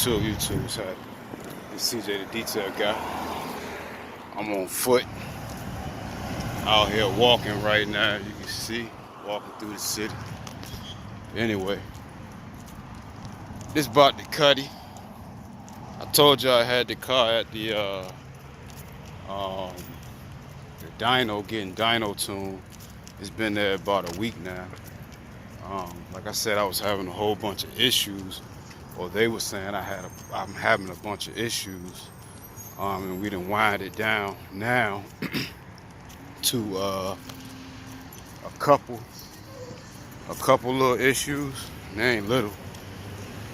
YouTube's had. It's CJ the detail guy. I'm on foot out here walking right now. You can see walking through the city. Anyway, this about the Cuddy. I told you I had the car at the Dyno, getting Dyno tuned. It's been there about a week now. Like I said, I was having a whole bunch of issues, or they were saying I'm having a bunch of issues, and we done wind it down now to a couple little issues. They ain't little,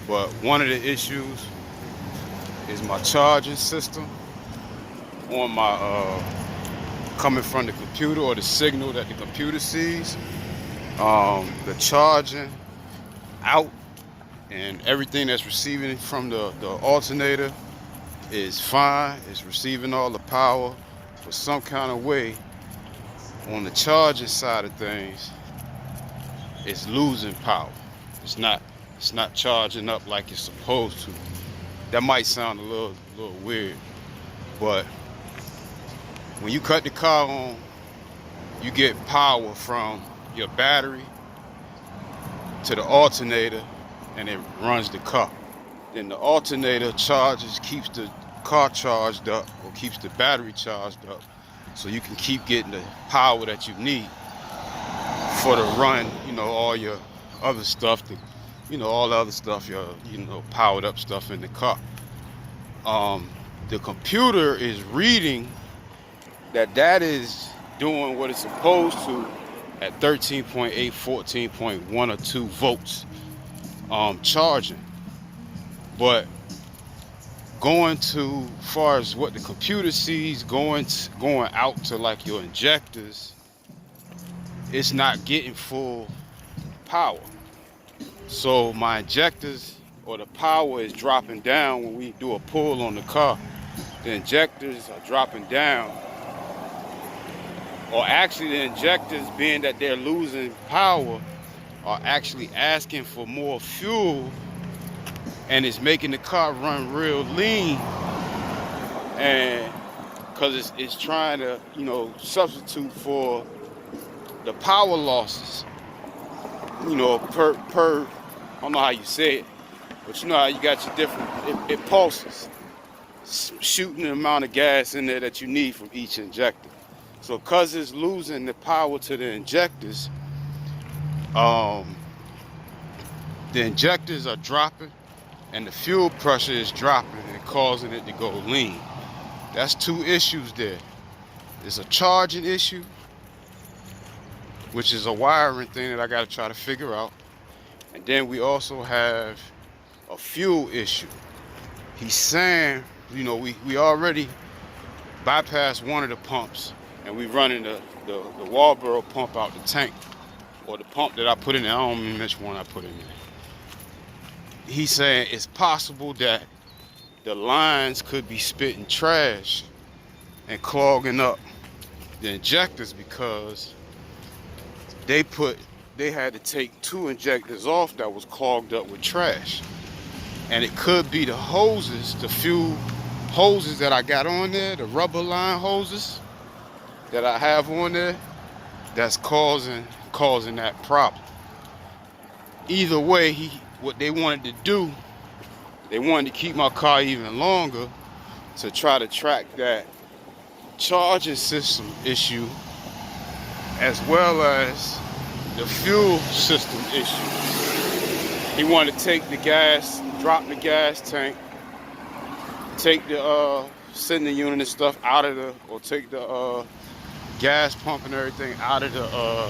but one of the issues is my charging system on my coming from the computer, or the signal that the computer sees. The charging out and everything that's receiving from the alternator is fine. It's receiving all the power, but some kind of way on the charging side of things, it's losing power. It's not charging up like it's supposed to. That might sound a little weird, but when you cut the car on, you get power from your battery to the alternator, and it runs the car. Then the alternator charges, keeps the car charged up, or keeps the battery charged up, so you can keep getting the power that you need for the run, all your other stuff, all the other stuff, your, powered up stuff in the car. The computer is reading that is doing what it's supposed to at 13.8, 14.1 or 2 volts charging. But going to, far as what the computer sees, going out to like your injectors, it's not getting full power. So my injectors, or the power, is dropping down when we do a pull on the car. The injectors are dropping down. Or actually, the injectors, being that they're losing power, are actually asking for more fuel, and it's making the car run real lean. And because it's trying to, substitute for the power losses, per I don't know how you say it, but you know how you got your different, it pulses, shooting the amount of gas in there that you need from each injector. So because it's losing the power to the injectors, the injectors are dropping, and the fuel pressure is dropping and causing it to go lean. That's 2 issues there. It's a charging issue, which is a wiring thing that I got to try to figure out. And then we also have a fuel issue. He's saying, we already bypassed one of the pumps, and we running the Walboro pump out the tank, or the pump that I put in there. I don't remember which one I put in there. He's saying it's possible that the lines could be spitting trash and clogging up the injectors, because they had to take 2 injectors off that was clogged up with trash. And it could be the hoses, the fuel hoses that I got on there, the rubber line hoses that I have on there, that's causing that problem. Either way, what they wanted to do, they wanted to keep my car even longer to try to track that charging system issue, as well as the fuel system issue. He wanted to take the gas, drop the gas tank, take the sending unit and stuff out of or take the gas pump and everything out of the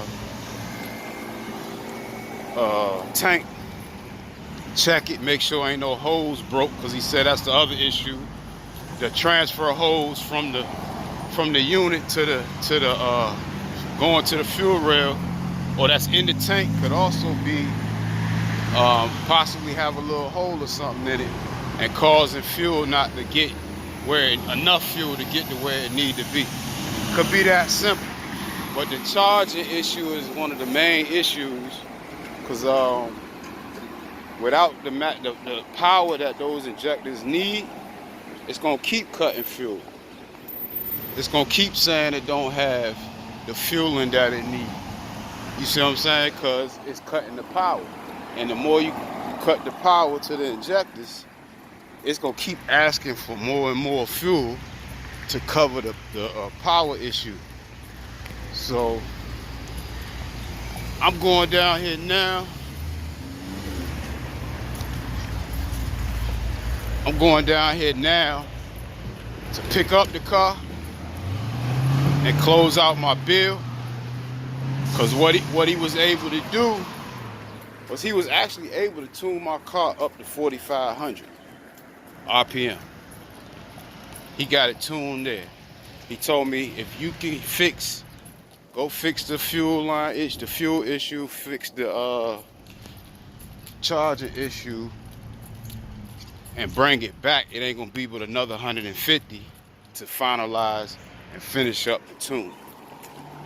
tank, check it, make sure ain't no hose broke, because he said that's the other issue. The transfer hose from the unit to the going to the fuel rail, or that's in the tank, could also be possibly have a little hole or something in it, and causing fuel not to get enough fuel to get to where it need to be. Could be that simple. But the charging issue is one of the main issues, because without the power that those injectors need, it's gonna keep cutting fuel. It's gonna keep saying it don't have the fueling that it needs. You see what I'm saying? Because it's cutting the power. And the more you cut the power to the injectors, it's gonna keep asking for more and more fuel to cover the power issue. So I'm going down here now. I'm going down here now to pick up the car and close out my bill. Because what he was able to do was he was actually able to tune my car up to 4,500 RPM. He got it tuned there. He told me if you can go fix the fuel line the fuel issue, fix the charger issue, and bring it back, it ain't gonna be but another 150 to finalize and finish up the tune,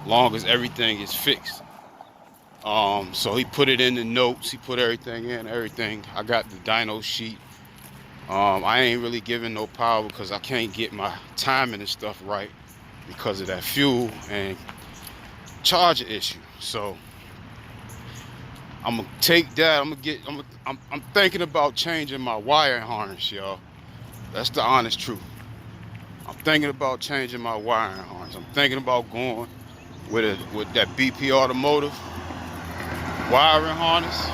long as everything is fixed. So he put it in the notes, he put everything in, everything. I got the dyno sheet. I ain't really giving no power because I can't get my timing and stuff right because of that fuel and charger issue. So I'm gonna take that. I'm thinking about changing my wiring harness, y'all. That's the honest truth. I'm thinking about changing my wiring harness. I'm thinking about going with that BP Automotive wiring harness.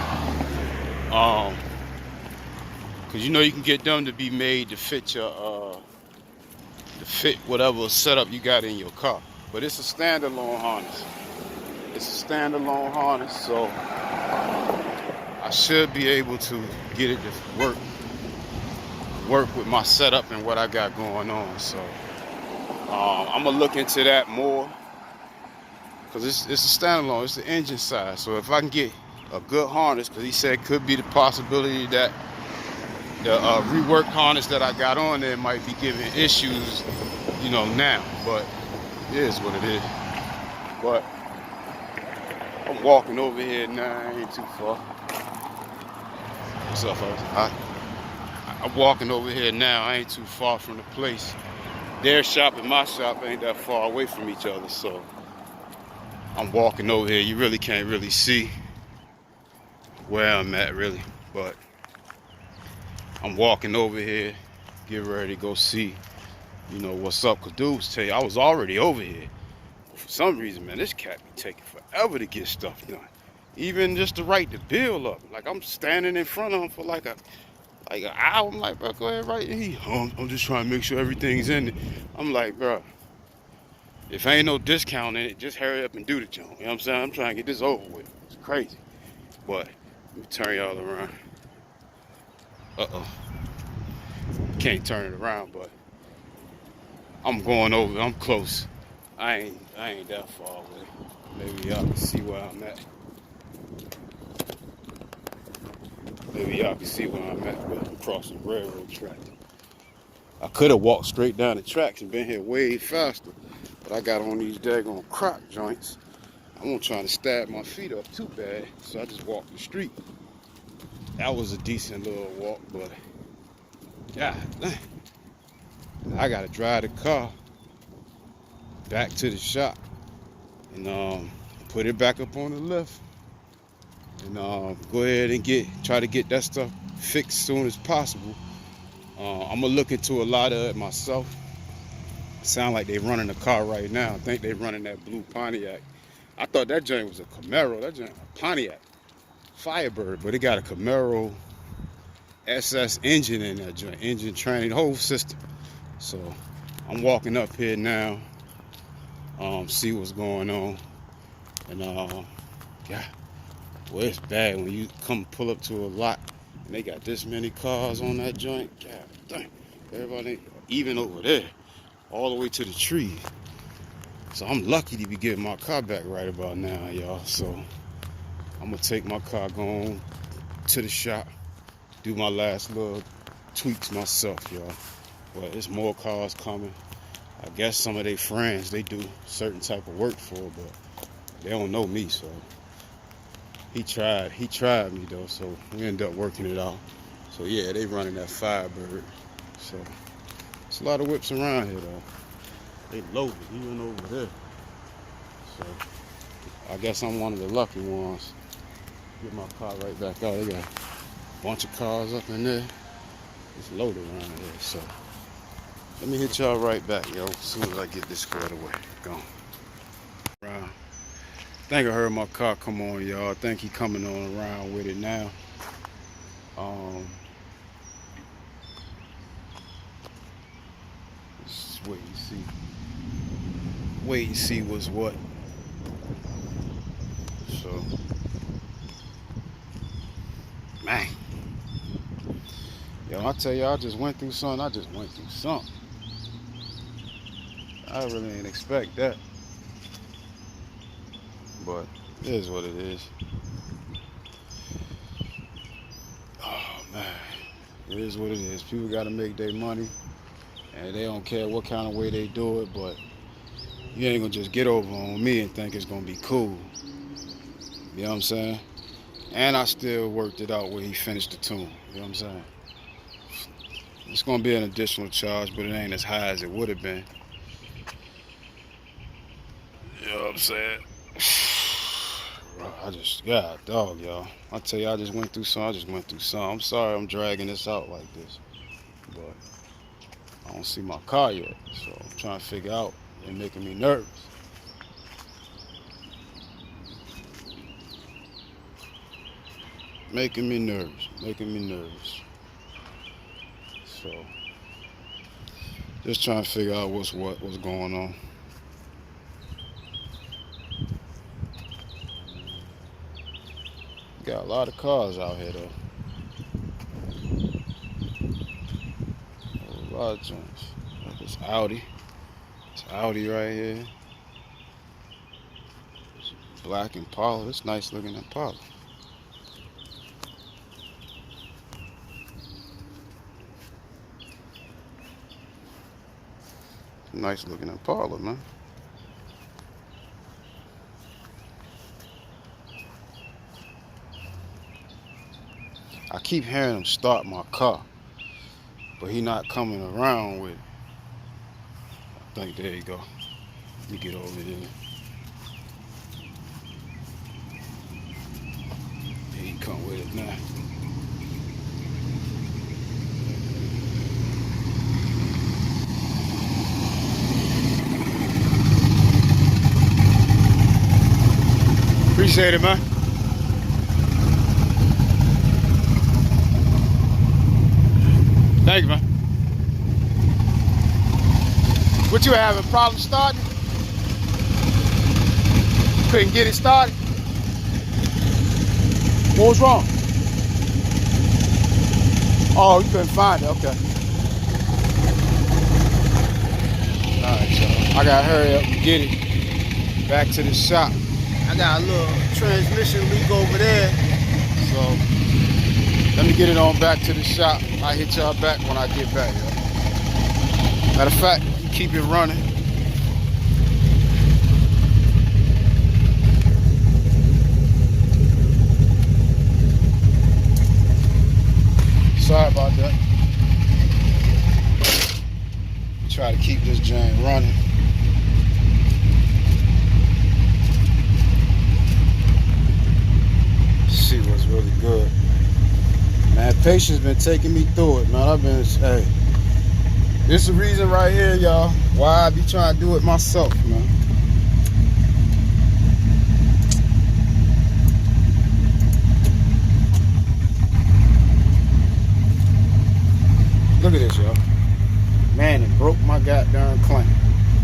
Cause you know you can get them to be made to fit your to fit whatever setup you got in your car. But it's a standalone harness. It's a standalone harness, so I should be able to get it to work with my setup and what I got going on. So I'm gonna look into that more, because it's a standalone, it's the engine side. So if I can get a good harness, because he said could be the possibility that the reworked harness that I got on there might be giving issues, you know, now. But it is what it is. But I'm walking over here now, I ain't too far. What's up, folks? I'm walking over here now, I ain't too far from the place. Their shop and my shop ain't that far away from each other, so I'm walking over here. You really can't really see where I'm at, really, but I'm walking over here, get ready to go see, you know, what's up. Cause dudes tell you, I was already over here. For some reason, man, this cat be taking forever to get stuff done. Even just to write the bill up. Like, I'm standing in front of him for like an hour. I'm like, bro, go ahead, write it. I'm just trying to make sure everything's in it. I'm like, bro, if ain't no discount in it, just hurry up and do the joint. You know what I'm saying? I'm trying to get this over with. It's crazy. But let me turn y'all around. Uh-oh. Can't turn it around, but I'm going over. I'm close. I ain't that far away. Maybe y'all can see where I'm at. Maybe y'all can see where I'm at. We're crossing railroad tracks. I could have walked straight down the tracks and been here way faster, but I got on these daggone croc joints. I wasn't trying to stab my feet up too bad, so I just walked the street. That was a decent little walk, but God dang. I gotta drive the car back to the shop and put it back up on the lift and go ahead and try to get that stuff fixed as soon as possible. I'm gonna look into a lot of it myself. Sound like they running the car right now. I think they running that blue Pontiac. I thought that joint was a Camaro. That joint a Pontiac Firebird, but it got a Camaro SS engine in that joint, engine train, whole system. So I'm walking up here now, see what's going on. And yeah, well, it's bad when you come pull up to a lot and they got this many cars on that joint. God dang, everybody, even over there, all the way to the tree. So I'm lucky to be getting my car back right about now, y'all. So I'm gonna take my car, go on to the shop, do my last little tweaks myself, y'all. Well, there's more cars coming. I guess some of their friends, they do certain type of work for, but they don't know me, so He tried me though, so we ended up working it out. So yeah, they running that Firebird. So it's a lot of whips around here though. They loaded even over there. So I guess I'm one of the lucky ones. Get my car right back out. They got a bunch of cars up in there. It's loaded around here. So let me hit y'all right back, yo. As soon as I get this squared away. Gone. Around. Think I heard my car come on, y'all. I think he coming on around with it now. Just wait and see. Wait and see what's what. So, man. Yo, I tell y'all, I just went through something. I really didn't expect that. But it is what it is. Oh, man. It is what it is. People got to make their money. And they don't care what kind of way they do it. But you ain't going to just get over on me and think it's going to be cool. You know what I'm saying? And I still worked it out where he finished the tune. You know what I'm saying? It's going to be an additional charge, but it ain't as high as it would have been. You know what I'm saying? God, dog, y'all. I tell you, I just went through some. I'm sorry I'm dragging this out like this. But I don't see my car yet. So I'm trying to figure out. They're making me nervous. Making me nervous. So just trying to figure out what's going on. Got a lot of cars out here though. A lot of joints. Like it's Audi. It's Audi right here. It's black Impala. It's nice looking Impala. Nice looking Impala, man. I keep hearing him start my car, but he not coming around with it. I think there you go. Let me get over there. There he come with it now. Appreciate it, man. Thank you, man. What you having problems starting? Couldn't get it started? What was wrong? Oh, you couldn't find it, okay. Alright, so I gotta hurry up and get it back to the shop. I got a little transmission leak over there, so let me get it on back to the shop. I'll hit y'all back when I get back, yo. Matter of fact, keep it running. Sorry about that. Try to keep this joint running. See what's really good. Man, patience been taking me through it, man. Hey, this is the reason right here, y'all, why I be trying to do it myself, man. Look at this, y'all. Man, it broke my goddamn clamp.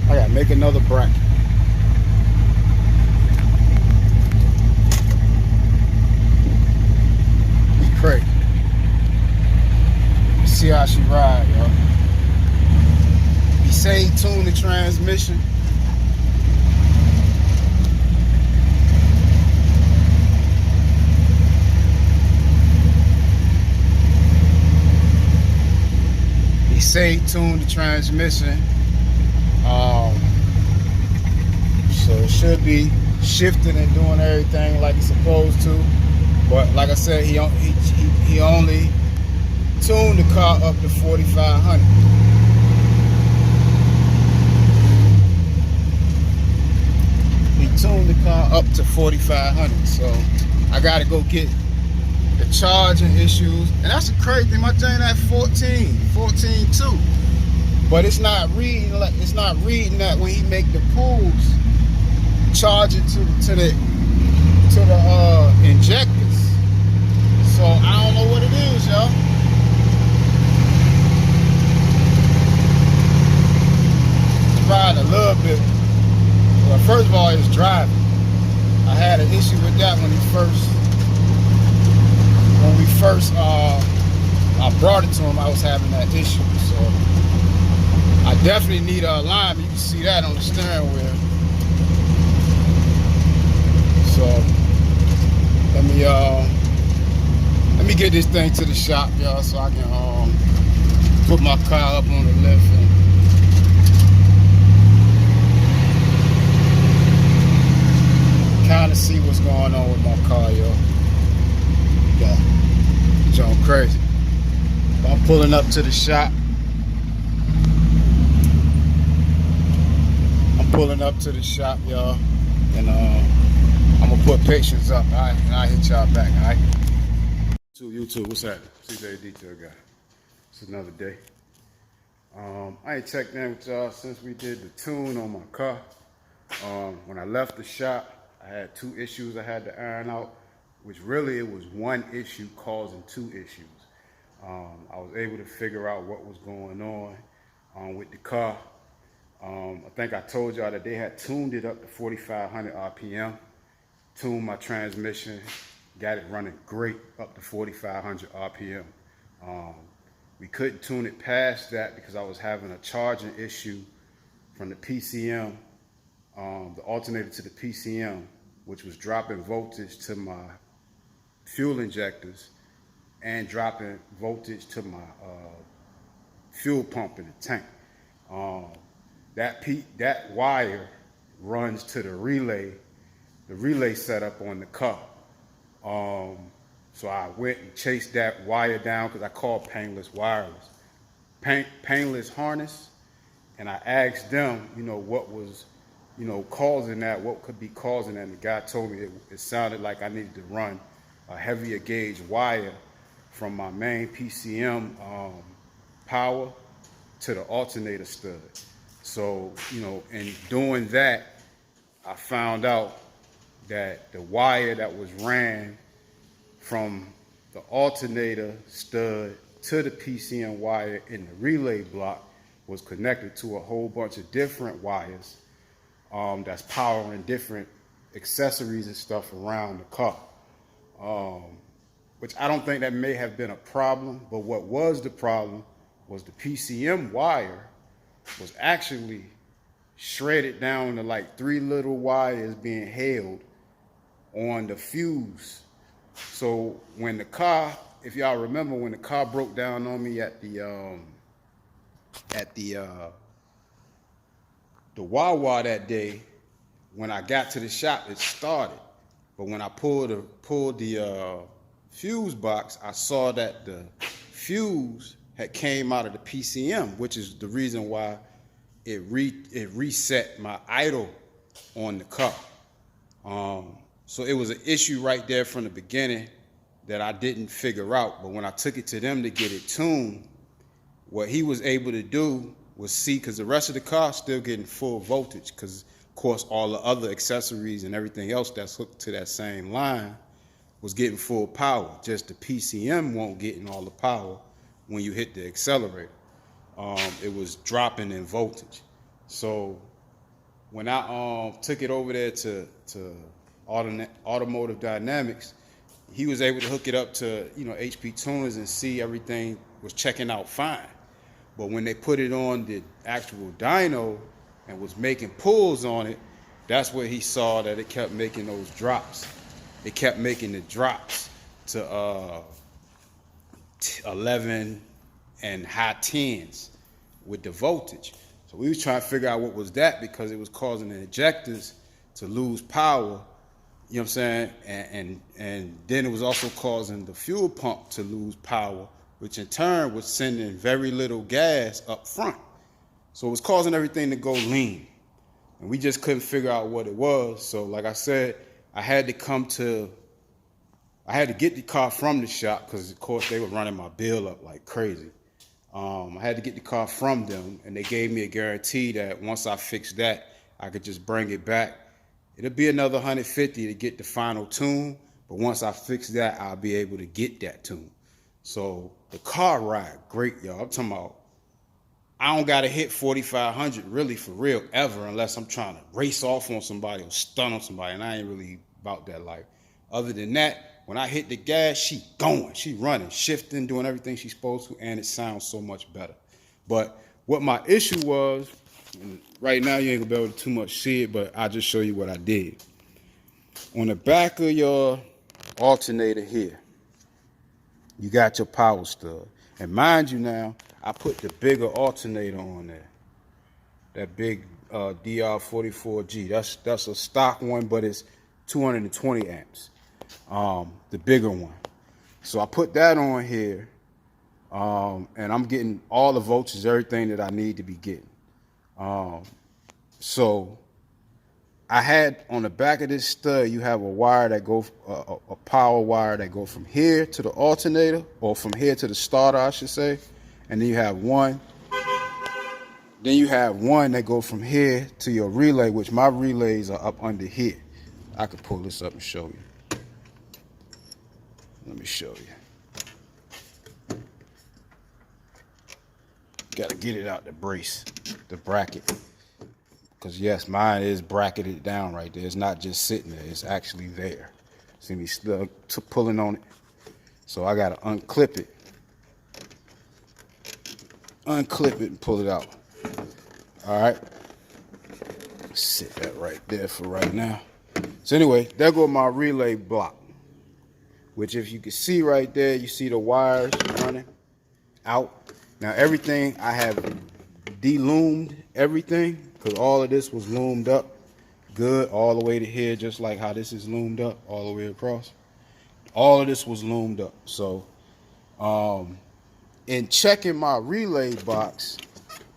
I gotta make another bracket. Crazy. See how she ride, y'all. He say he tuned the transmission. He say he tuned the transmission. So it shifting and doing everything like it's supposed to. But like I said, he only tuned the car up to 4,500. He tuned the car up to 4,500. So I gotta go get the charging issues. And that's the crazy thing, my thing at 14.2. But it's not reading that when he make the pulls, charge it to the injectors. So I don't know what it is, y'all. It's riding a little bit. Well, first of all, it's driving. I had an issue with that when I brought it to him. I was having that issue. So I definitely need an alignment. You can see that on the steering wheel. So let me get this thing to the shop, y'all, so I can put my car up on the lift and kind of see what's going on with my car, y'all. Yeah, John crazy. I'm pulling up to the shop. Y'all, and I'm gonna put pictures up, all right, and I'll hit y'all back, all right? YouTube, what's happening? CJ Detail Guy. It's another day. I ain't checked in with y'all since we did the tune on my car. When I left the shop, I had 2 issues I had to iron out, which really it was 1 issue causing 2 issues. I was able to figure out what was going on with the car. I think I told y'all that they had tuned it up to 4,500 RPM, tuned my transmission, got it running great up to 4,500 RPM. We couldn't tune it past that because I was having a charging issue from the PCM, the alternator to the PCM, which was dropping voltage to my fuel injectors and dropping voltage to my fuel pump in the tank. That wire runs to the relay setup on the car. So I went and chased that wire down because I called Painless Wireless, Painless Harness, and I asked them, what was, causing that, what could be causing that. And the guy told me it sounded like I needed to run a heavier gauge wire from my main PCM power to the alternator stud. So, in doing that, I found out that the wire that was ran from the alternator stud to the PCM wire in the relay block was connected to a whole bunch of different wires that's powering different accessories and stuff around the car. Which I don't think that may have been a problem, but what was the problem was the PCM wire was actually shredded down to like 3 little wires being held on the fuse. So when the car, if y'all remember, when the car broke down on me at the Wawa that day, when I got to the shop, it started. But when I pulled the fuse box, I saw that the fuse had came out of the PCM, which is the reason why it reset my idle on the car. So it was an issue right there from the beginning that I didn't figure out. But when I took it to them to get it tuned, what he was able to do was see, because the rest of the car still getting full voltage, because of course all the other accessories and everything else that's hooked to that same line was getting full power. Just the PCM won't getting all the power when you hit the accelerator. It was dropping in voltage. So when I took it over there to Automotive Dynamics, he was able to hook it up to HP tuners and see everything was checking out fine. But when they put it on the actual dyno and was making pulls on it, that's where he saw that it kept making those drops. It kept making the drops to 11 and high 10s with the voltage. So we was trying to figure out what was that, because it was causing the injectors to lose power. You know what I'm saying? And then it was also causing the fuel pump to lose power, which in turn was sending very little gas up front. So it was causing everything to go lean. And we just couldn't figure out what it was. So like I said, I had to get the car from the shop because, of course, they were running my bill up like crazy. I had to get the car from them, and they gave me a guarantee that once I fixed that, I could just bring it back. It'll be another $150 to get the final tune, but once I fix that, I'll be able to get that tune. So the car ride great, y'all. I'm talking about, I don't gotta hit 4,500 really for real ever unless I'm trying to race off on somebody or stun on somebody, and I ain't really about that life. Other than that, when I hit the gas, she going, she running, shifting, doing everything she's supposed to, and it sounds so much better. But what my issue was, and right now you ain't gonna be able to too much see it, but I'll just show you what I did. On the back of your alternator here, you got your power stud. And mind you now, I put the bigger alternator on there. That big DR44G. That's a stock one, but it's 220 amps. The bigger one. So I put that on here, and I'm getting all the voltages, everything that I need to be getting. So I had on the back of this stud, you have a wire that go, a power wire that go from here to the alternator, or from here to the starter, I should say. And then you have one. Then you have one that go from here to your relay, which my relays are up under here. I could pull this up and show you. Let me show you. Got to get it out the brace, the bracket. Because yes, mine is bracketed down right there. It's not just sitting there. It's actually there. See me still pulling on it. So I got to unclip it. Unclip it and pull it out. All right. Sit that right there for right now. So anyway, there go my relay block. Which if you can see right there, you see the wires running out. Now everything, I have de-loomed everything, because all of this was loomed up good all the way to here, just like how this is loomed up all the way across. All of this was loomed up. So in checking my relay box,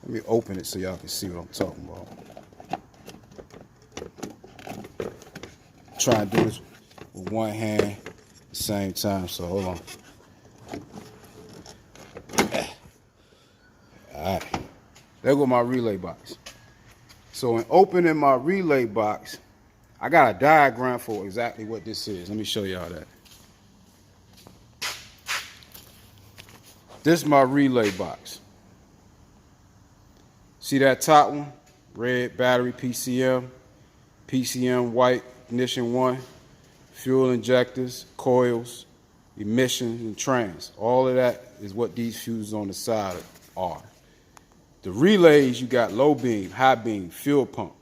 let me open it so y'all can see what I'm talking about. Try and do this with one hand at the same time, so hold on. Alright, there go my relay box. So in opening my relay box, I got a diagram for exactly what this is. Let me show y'all that. This is my relay box. See that top one? Red battery PCM, PCM white ignition 1, fuel injectors, coils, emissions, and trans. All of that is what these fuses on the side are. The relays, you got low beam, high beam, fuel pump,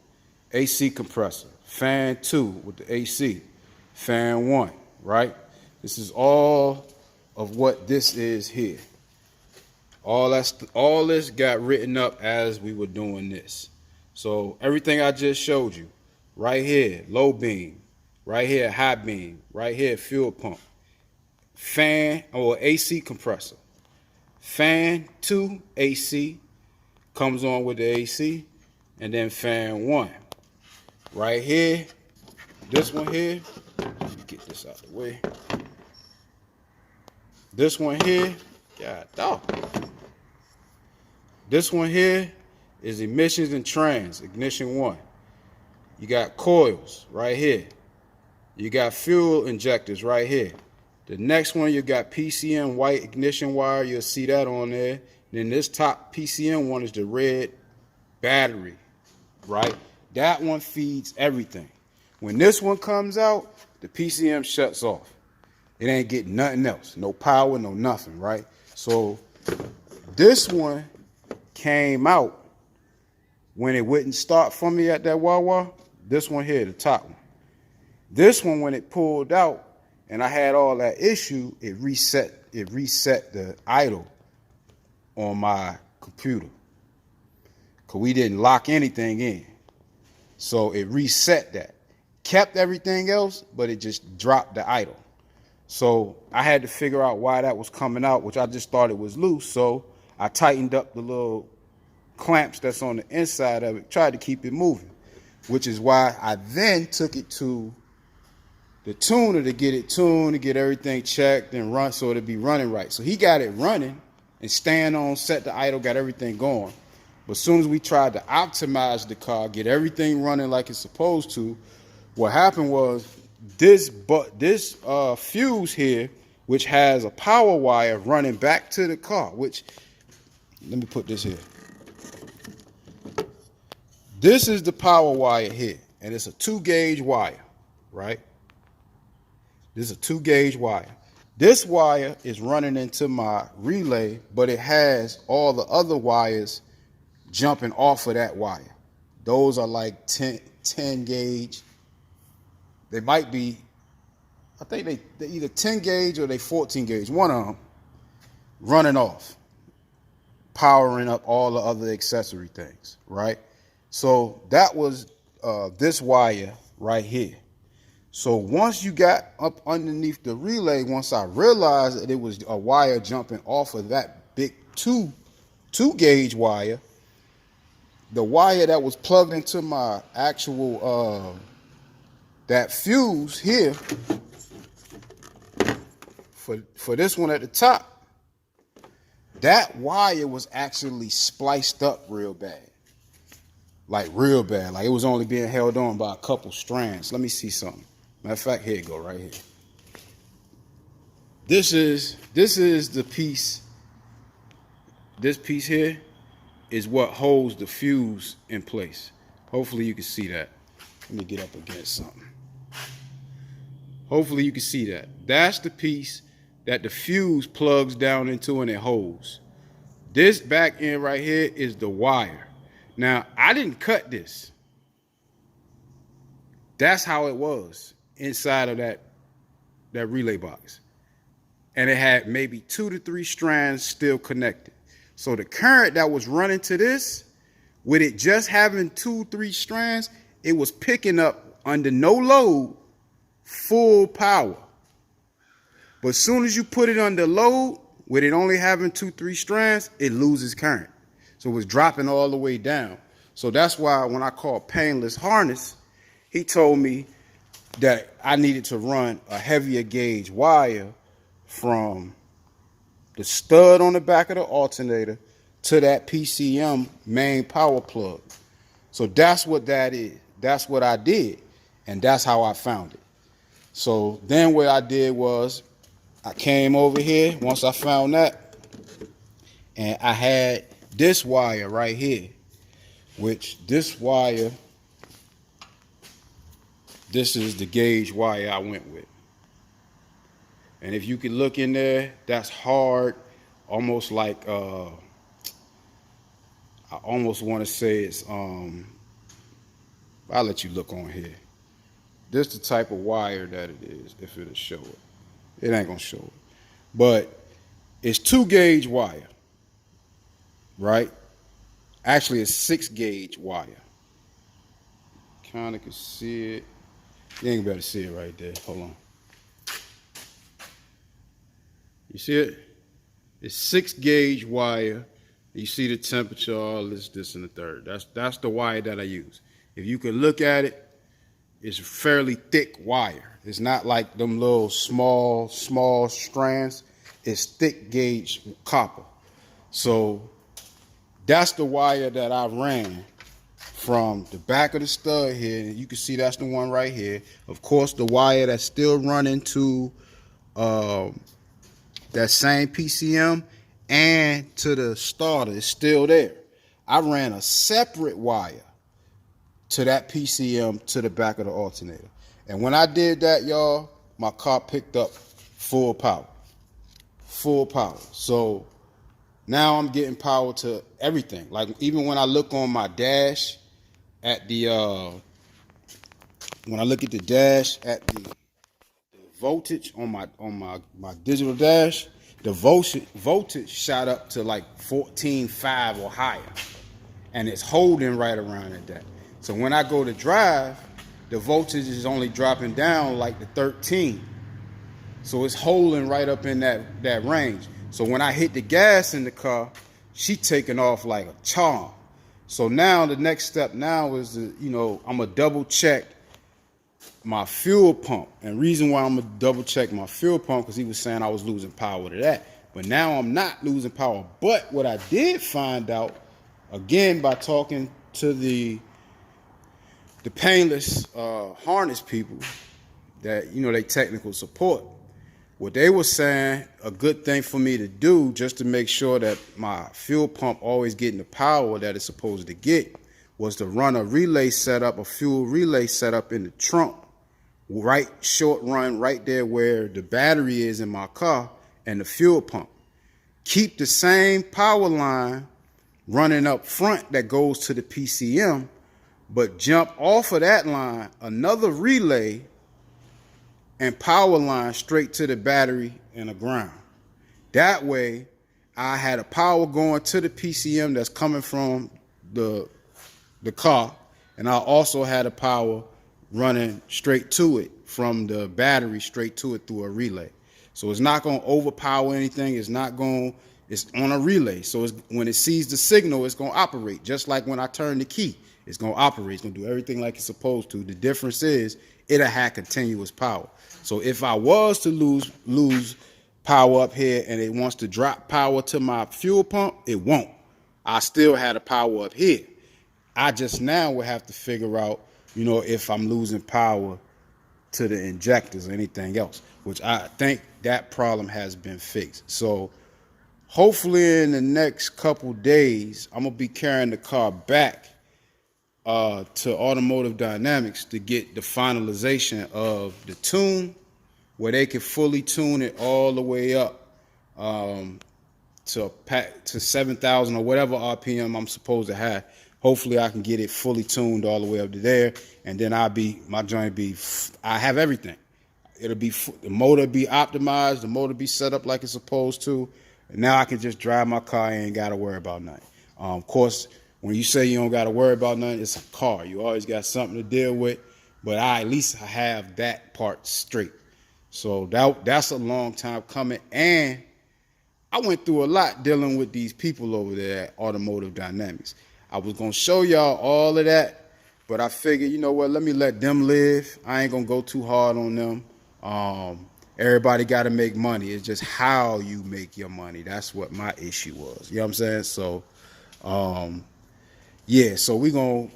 AC compressor, fan 2 with the AC, fan 1, right? This is all of what this is here. All this got written up as we were doing this. So everything I just showed you, right here, low beam, right here, high beam, right here, fuel pump, fan or AC compressor, fan 2 AC comes on with the AC, and then fan 1. Right here, this one here, let me get this out of the way. This one here, God dog. This one here is emissions and trans, ignition 1. You got coils right here. You got fuel injectors right here. The next one, you got PCM white ignition wire. You'll see that on there. Then this top PCM one is the red battery, right? That one feeds everything. When this one comes out, the PCM shuts off. It ain't getting nothing else. No power, no nothing, right? So this one came out when it wouldn't start for me at that Wawa. This one here, the top one. This one, when it pulled out and I had all that issue, it reset the idle on my computer, because we didn't lock anything in. So it reset that. kept everything else, but it just dropped the idle. So I had to figure out why that was coming out, which I just thought it was loose. So I tightened up the little clamps that's on the inside of it, tried to keep it moving, which is why I then took it to the tuner to get it tuned, to get everything checked and run so it'd be running right. So he got it running and staying on, set the idle, got everything going. But as soon as we tried to optimize the car, get everything running like it's supposed to, what happened was this fuse here, which has a power wire running back to the car, which, let me put this here. This is the power wire here, and it's a 2-gauge wire, right? This is a 2-gauge wire. This wire is running into my relay, but it has all the other wires jumping off of that wire. Those are like 10 gauge. They might be, I think they either 10 gauge or they 14 gauge. One of them running off, powering up all the other accessory things, right? So that was this wire right here. So once you got up underneath the relay, once I realized that it was a wire jumping off of that big two gauge wire, the wire that was plugged into my actual that fuse here for this one at the top, that wire was actually spliced up real bad. Like real bad. Like it was only being held on by a couple strands. Let me see something. Matter of fact, here you go, right here. This is the piece. This piece here is what holds the fuse in place. Hopefully you can see that. Let me get up against something. Hopefully you can see that. That's the piece that the fuse plugs down into and it holds. This back end right here is the wire. Now, I didn't cut this. That's how it was inside of that relay box. And it had maybe 2 to 3 strands still connected. So the current that was running to this, with it just having 2-3 strands, it was picking up under no load, full power. But as soon as you put it under load, with it only having 2-3 strands, it loses current. So it was dropping all the way down. So that's why when I called Painless Harness, he told me that I needed to run a heavier gauge wire from the stud on the back of the alternator to that PCM main power plug. So that's what that is. That's what I did. And that's how I found it. So then what I did was I came over here once I found that, and I had this wire right here, which this wire, this is the gauge wire I went with. And if you can look in there, that's hard, almost like, I almost want to say it's, I'll let you look on here. This is the type of wire that it is, if it'll show it. It ain't gonna show it. But it's 2-gauge wire, right? Actually, it's 6-gauge wire. Kinda can see it. You ain't better see it right there. Hold on. You see it? It's 6-gauge wire. You see the temperature, all this, and the third. That's the wire that I use. If you can look at it, it's a fairly thick wire. It's not like them little small strands. It's thick gauge copper. So that's the wire that I ran from the back of the stud here. You can see that's the one right here. Of course, the wire that's still running to that same PCM and to the starter is still there. I ran a separate wire to that PCM to the back of the alternator. And when I did that, y'all, my car picked up full power. Full power. So now I'm getting power to everything. Like even when I look on my dash at the, when I look at the dash at the voltage on my digital dash, the voltage shot up to like 14.5 or higher. And it's holding right around at that. So when I go to drive, the voltage is only dropping down like the 13. So it's holding right up in that range. So when I hit the gas in the car, she taking off like a charm. So now the next step now is to, I'm gonna double check my fuel pump. And reason why I'm gonna double check my fuel pump, because he was saying I was losing power to that. But now I'm not losing power. But what I did find out, again, by talking to the painless harness people, that they technical support, what they were saying, a good thing for me to do just to make sure that my fuel pump always getting the power that it's supposed to get, was to run a relay setup, a fuel relay setup in the trunk, right short run right there where the battery is in my car and the fuel pump. Keep the same power line running up front that goes to the PCM, but jump off of that line, another relay and power line straight to the battery and the ground. That way, I had a power going to the PCM that's coming from the car, and I also had a power running straight to it from the battery straight to it through a relay. So it's not going to overpower anything. It's on a relay. So when it sees the signal, it's going to operate. Just like when I turn the key, it's going to operate. It's going to do everything like it's supposed to. The difference is it'll have continuous power. So if I was to lose power up here and it wants to drop power to my fuel pump, it won't. I still had a power up here. I just now will have to figure out, if I'm losing power to the injectors or anything else, which I think that problem has been fixed. So hopefully in the next couple days, I'm going to be carrying the car back to Automotive Dynamics to get the finalization of the tune, where they can fully tune it all the way up to 7,000 or whatever RPM I'm supposed to have. Hopefully I can get it fully tuned all the way up to there, and then my joint I have everything. It'll be, the motor be optimized, the motor be set up like it's supposed to, and now I can just drive my car and ain't got to worry about nothing. Of course, when you say you don't got to worry about nothing, it's a car. You always got something to deal with, but at least have that part straight. So that's a long time coming, and I went through a lot dealing with these people over there at Automotive Dynamics. I was going to show y'all all of that, but I figured, you know what, let me let them live. I ain't going to go too hard on them. Everybody got to make money. It's just how you make your money. That's what my issue was. You know what I'm saying? So, yeah, so we gonna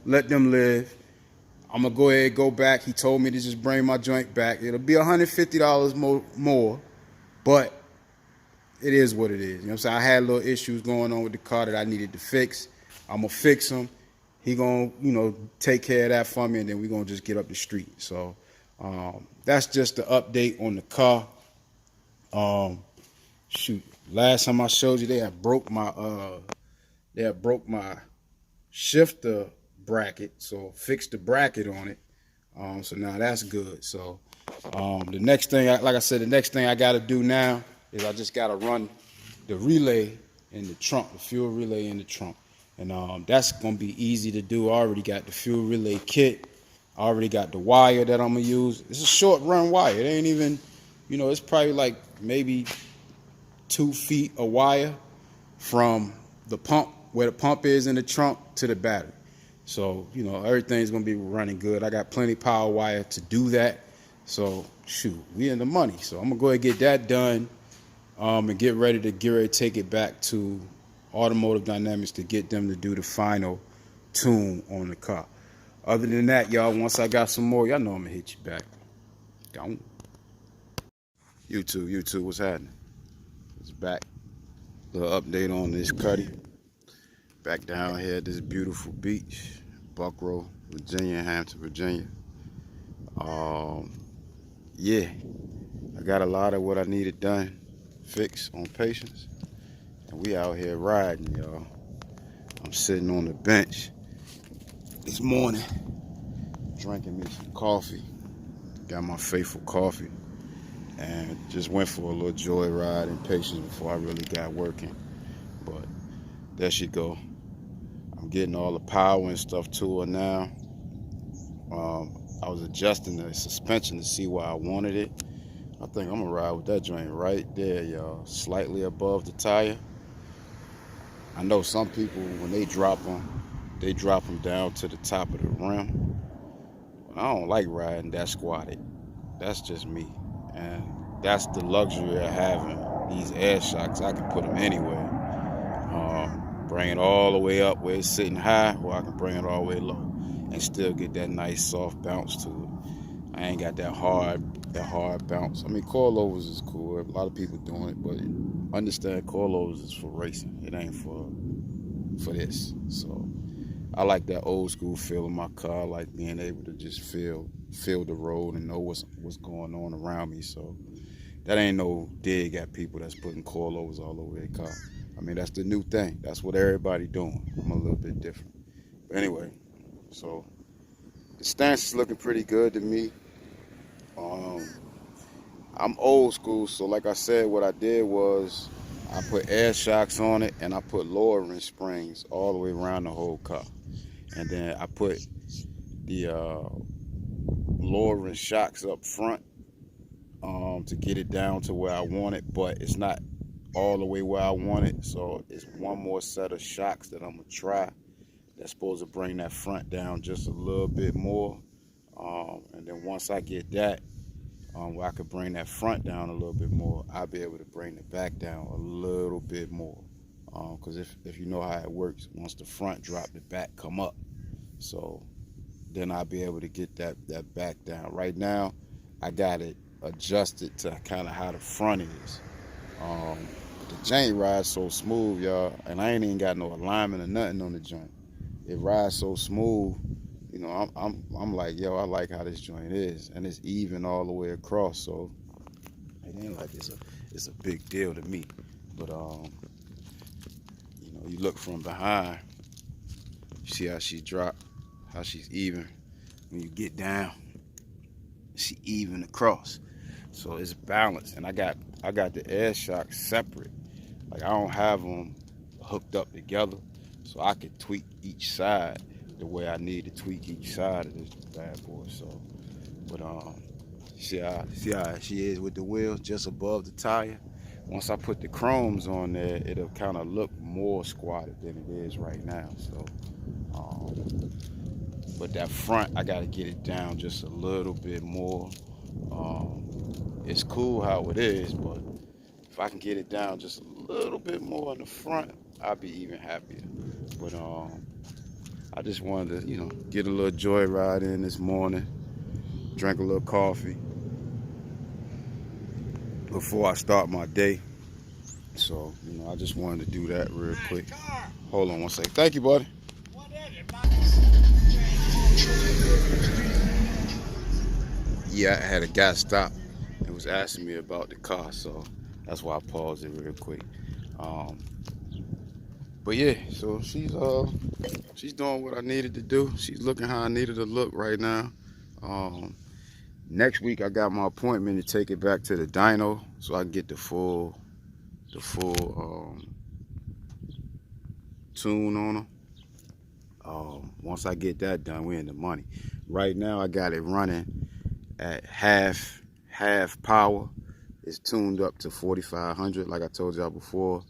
let them live. I'm going to go ahead and go back. He told me to just bring my joint back. It'll be $150 more, but it is what it is. You know what I'm saying? I had little issues going on with the car that I needed to fix. I'm going to fix them. He going to, take care of that for me, and then we're going to just get up the street. So that's just the update on the car. Shoot, last time I showed you, they had broke my shifter bracket, so fixed the bracket on it. So now that's good. So the next thing, like I said, the next thing I got to do now is I just got to run the relay in the trunk, the fuel relay in the trunk. And that's going to be easy to do. I already got the fuel relay kit. I already got the wire that I'm going to use. It's a short run wire. It ain't even, it's probably like maybe 2 feet of wire from the pump, where the pump is in the trunk, to the battery. So, everything's going to be running good. I got plenty power wire to do that. So, shoot, we in the money. So I'm going to go ahead and get that done. And get ready to take it back to Automotive Dynamics to get them to do the final tune on the car. Other than that, y'all, once I got some more, y'all know I'm going to hit you back. Gone. YouTube, what's happening? It's back. Little update on this Cuddy. Back down here at this beautiful beach, Buckrow, Virginia, Hampton, Virginia. Yeah, I got a lot of what I needed done. Fix on patience, and we out here riding, y'all. I'm sitting on the bench this morning drinking me some coffee. Got my faithful coffee and just went for a little joyride in patience before I really got working. But there she go. I'm getting all the power and stuff to her now. I was adjusting the suspension to see where I wanted it. I think I'm gonna ride with that joint right there, y'all, slightly above the tire. I know some people, when they drop them down to the top of the rim. I don't like riding that squatted. That's just me. And that's the luxury of having these air shocks. I can put them anywhere. Bring it all the way up where it's sitting high, or I can bring it all the way low and still get that nice soft bounce to it. I ain't got that hard bounce. I mean, coilovers is cool. A lot of people doing it, but understand coilovers is for racing. It ain't for this. So I like that old school feel in my car. I like being able to just feel the road and know what's going on around me. So that ain't no dig at people that's putting coilovers all over their car. I mean, that's the new thing. That's what everybody doing. I'm a little bit different. But anyway, so the stance is looking pretty good to me. I'm old school, so like I said, what I did was I put air shocks on it and I put lowering springs all the way around the whole car. And then I put the lowering shocks up front to get it down to where I want it, but it's not all the way where I want it. So it's one more set of shocks that I'm gonna try. That's supposed to bring that front down just a little bit more. And then once I get that, where I could bring that front down a little bit more, I'll be able to bring the back down a little bit more. Because if you know how it works, once the front drop, the back come up. So then I'll be able to get that back down. Right now, I got it adjusted to kind of how the front is. The joint rides so smooth, y'all, and I ain't even got no alignment or nothing on the joint. It rides so smooth, you know. I'm like, yo, I like how this joint is, and it's even all the way across. So it ain't like it's a big deal to me. But you know, you look from behind, you see how she dropped, how she's even. When you get down, she even across. So it's balanced, and I got the air shocks separate. Like I don't have them hooked up together, so I can tweak each side the way I need to tweak each side of this bad boy. So, but see how she is with the wheels just above the tire. Once I put the chromes on there, it'll kind of look more squatted than it is right now. So, but that front, I got to get it down just a little bit more. It's cool how it is, but if I can get it down just a little bit more in the front, I'll be even happier. But I just wanted to, you know, get a little joyride in this morning, drink a little coffee before I start my day. So, you know, I just wanted to do that real quick. Hold on one second. Thank you, buddy. Yeah, I had a guy stop and was asking me about the car, so that's why I paused it real quick. But yeah, so she's doing what I needed to do. She's looking how I needed to look right now. Next week I got my appointment to take it back to the dyno so I can get the full tune on her. Once I get that done, we're in the money. Right now I got it running at half power. It's tuned up to 4500 like I told y'all before.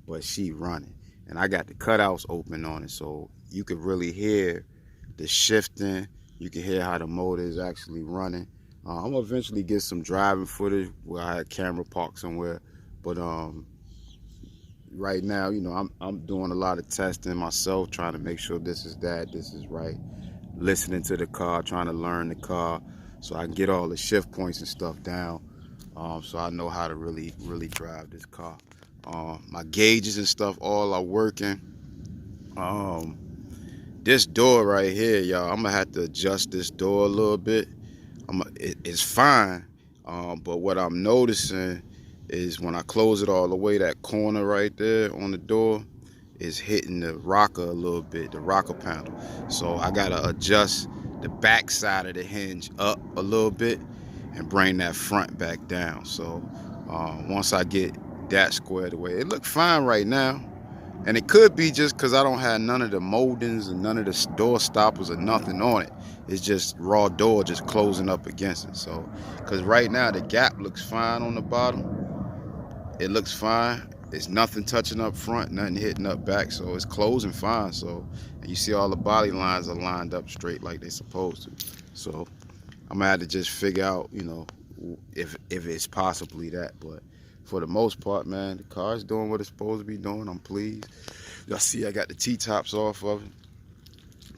But she running, and I got the cutouts open on it, so you could really hear the shifting. You can hear how the motor is actually running. I'm gonna eventually get some driving footage where I had camera parked somewhere, but right now, you know, I'm doing a lot of testing myself, trying to make sure this is right, listening to the car, trying to learn the car so I can get all the shift points and stuff down, so I know how to really drive this car. My gauges and stuff all are working. This door right here, y'all, I'm gonna have to adjust this door a little bit. It's fine, but what I'm noticing is when I close it all the way, that corner right there on the door is hitting the rocker a little bit, the rocker panel. So I gotta adjust the back side of the hinge up a little bit and bring that front back down. So once I get that squared away, it look fine right now. And it could be just because I don't have none of the moldings and none of the door stoppers or nothing on it. It's just raw door just closing up against it. So, because right now the gap looks fine on the bottom. It looks fine. It's nothing touching up front, nothing hitting up back. So it's closing fine. So, and you see all the body lines are lined up straight like they're supposed to. So I'm gonna have to just figure out, you know, if it's possibly that. But for the most part, man, the car's doing what it's supposed to be doing. I'm pleased. Y'all see I got the T-tops off of it.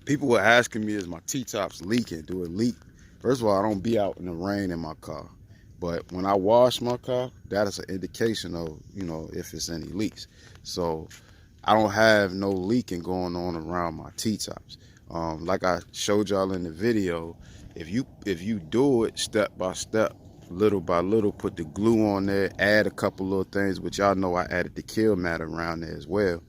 People were asking me, is my T-tops leaking? Do it leak? First of all, I don't be out in the rain in my car. But when I wash my car, that is an indication of, you know, if it's any leaks. So I don't have no leaking going on around my T-tops. Like I showed y'all in the video, if you do it step by step, little by little, put the glue on there, add a couple little things, which y'all know I added the kill mat around there as well.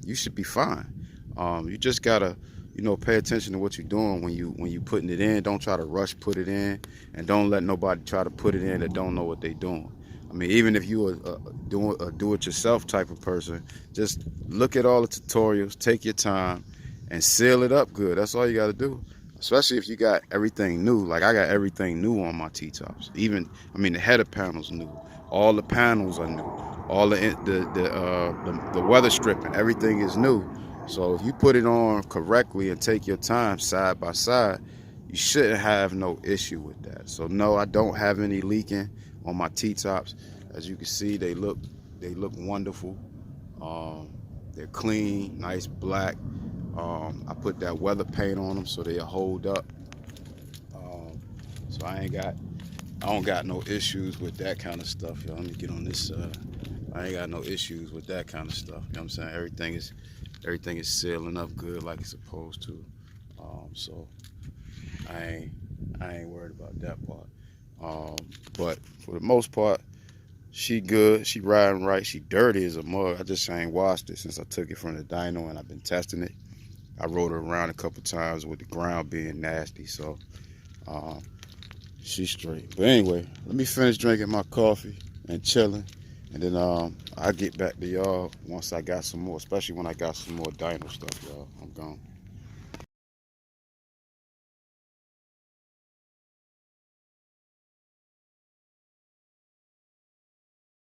You should be fine. You just gotta, you know, pay attention to what you're doing when you putting it in. Don't try to rush put it in, and don't let nobody try to put it in that don't know what they're doing. I mean, even if you are doing a do-it-yourself type of person, just look at all the tutorials, take your time, and seal it up good. That's all you got to do. Especially if you got everything new. Like I got everything new on my T-tops. Even, I mean, the header panel's new. All the panels are new. All the weather stripping, everything is new. So if you put it on correctly and take your time side by side, you shouldn't have no issue with that. So no, I don't have any leaking on my T-tops. As you can see, they look wonderful. They're clean, nice black. I put that weather paint on them so they'll hold up. So I don't got no issues with that kind of stuff, y'all. Let me get on this side. I ain't got no issues with that kind of stuff. You know what I'm saying? Everything is sealing up good like it's supposed to. So I ain't worried about that part. But for the most part, she good. She riding right. She dirty as a mug. I just ain't washed it since I took it from the dyno and I've been testing it. I rode her around a couple times with the ground being nasty, so she's straight. But anyway, let me finish drinking my coffee and chilling, and then I'll get back to y'all once I got some more, especially when I got some more dyno stuff, y'all. I'm gone.